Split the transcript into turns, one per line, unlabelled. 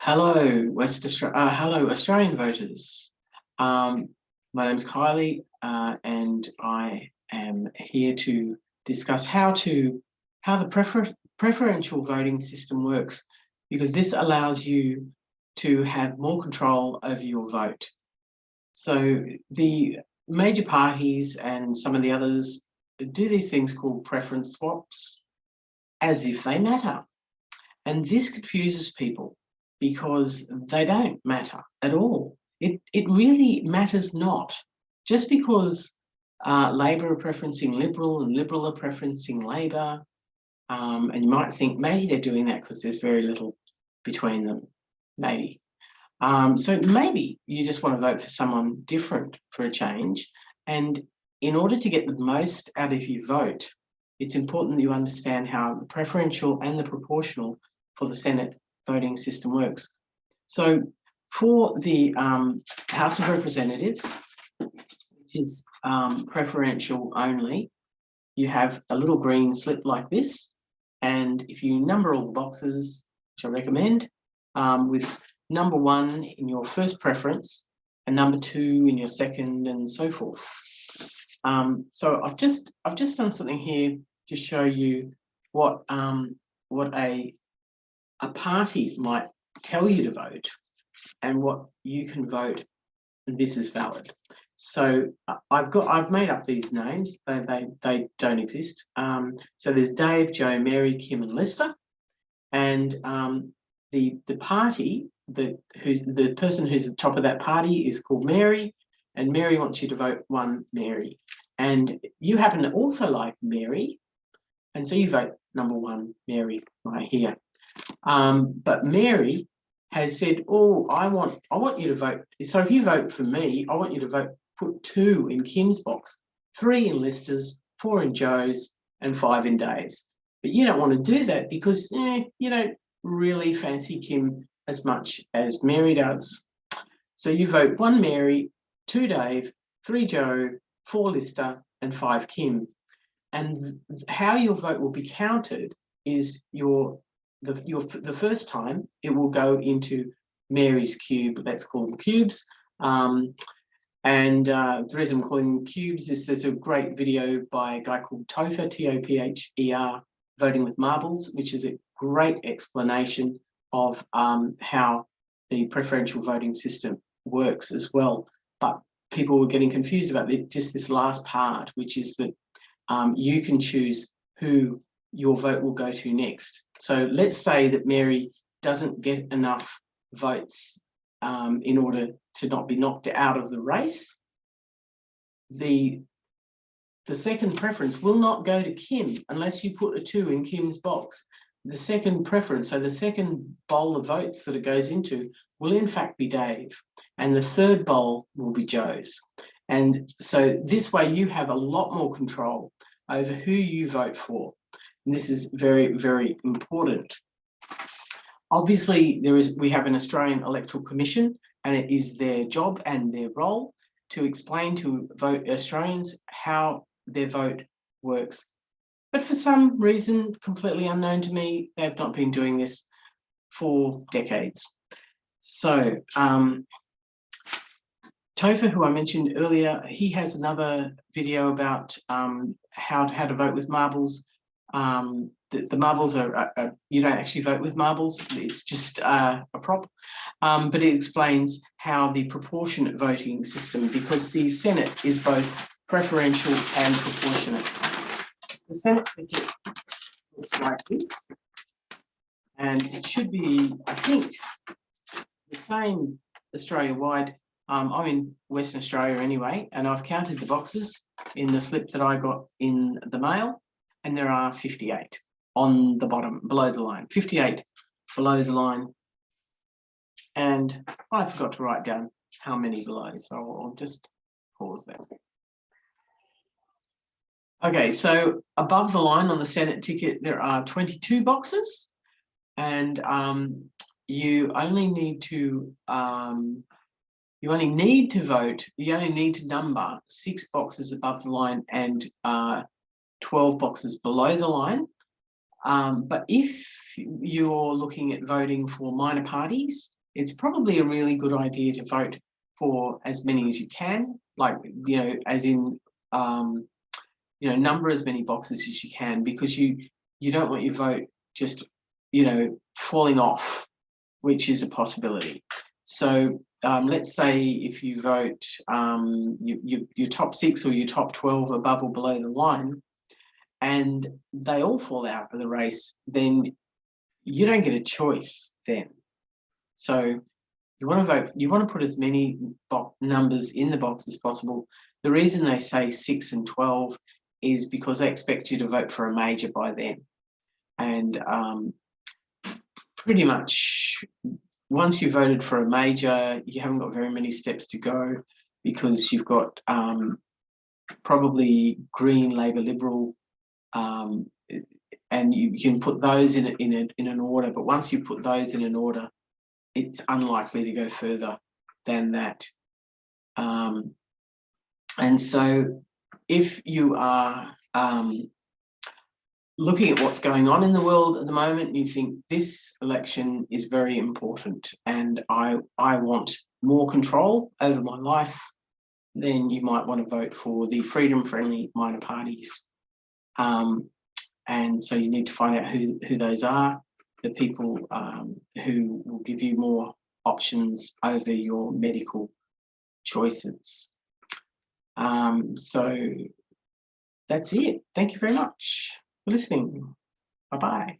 Hello, hello, Australian voters. My name's Kylie, and I am here to discuss how the preferential voting system works, because this allows you to have more control over your vote. So the major parties and some of the others do these things called preference swaps, as if they matter. And this confuses people because they don't matter at all. It really matters not. Just because Labor are preferencing Liberal and Liberal are preferencing Labor, and you might think maybe they're doing that because there's very little between them, maybe. So maybe you just want to vote for someone different for a change. And in order to get the most out of your vote, it's important that you understand how the preferential and the proportional for the Senate voting system works. So for the House of Representatives, which is preferential only, you have a little green slip like this. And if you number all the boxes, which I recommend, with number 1 in your first preference and number 2 in your second, and so forth. So I've just done something here to show you what a party might tell you to vote and what you can vote, and this is valid. So I've made up these names. They don't exist. So there's Dave, Joe, Mary, Kim, and Lister, and the party the person who's at the top of that party is called Mary, and Mary wants you to vote one Mary, and you happen to also like Mary, and so you vote number 1 Mary right here. But Mary has said, "Oh, I want you to vote. So if you vote for me, I want you to put 2 in Kim's box, 3 in Lister's, 4 in Joe's, and 5 in Dave's. But you don't want to do that because you don't really fancy Kim as much as Mary does. So you vote 1 Mary, 2 Dave, 3 Joe, 4 Lister, and 5 Kim. And how your vote will be counted is the first time it will go into Mary's cube. Let's call them cubes. The reason I'm calling them cubes is there's a great video by a guy called Topher, T-O-P-H-E-R, Voting with Marbles, which is a great explanation of how the preferential voting system works as well. But people were getting confused about just this last part, which is that you can choose who your vote will go to next. So let's say that Mary doesn't get enough votes in order to not be knocked out of the race. The second preference will not go to Kim unless you put a 2 in Kim's box. The second preference, so the second bowl of votes that it goes into, will in fact be Dave, and the third bowl will be Joe's. And so this way you have a lot more control over who you vote for. And this is very, very important. Obviously, we have an Australian Electoral Commission, and it is their job and their role to explain to Australians how their vote works. But for some reason, completely unknown to me, they've not been doing this for decades. So Topher, who I mentioned earlier, he has another video about how to vote with marbles. The marbles are you don't actually vote with marbles, it's just a prop, but it explains how the proportionate voting system, because the Senate is both preferential and proportionate. The Senate ticket looks like this, and it should be, I think, the same Australia-wide. I'm in Western Australia anyway, and I've counted the boxes in the slip that I got in the mail, and there are 58 on the bottom, below the line, 58 below the line. And I forgot to write down how many below, so I'll just pause there. Okay, so above the line on the Senate ticket, there are 22 boxes, and you only need to vote. You only need to number 6 boxes above the line and 12 boxes below the line But if you're looking at voting for minor parties, it's probably a really good idea to vote for as many as you can, like, as in, number as many boxes as you can, because you don't want your vote just, falling off, which is a possibility. So let's say if you vote your top 6 or your top 12 above or below the line, and they all fall out of the race, then you don't get a choice then. So you want to vote, you want to put as many numbers in the box as possible. The reason they say 6 and 12 is because they expect you to vote for a major by then. And pretty much once you've voted for a major, you haven't got very many steps to go, because you've got probably Green, Labor, Liberal, and you can put those in an order. But once you put those in an order, it's unlikely to go further than that. And so if you are looking at what's going on in the world at the moment, you think this election is very important and I want more control over my life, then you might want to vote for the freedom-friendly minor parties. And so you need to find out who those are, the people who will give you more options over your medical choices. So that's it. Thank you very much for listening. Bye-bye.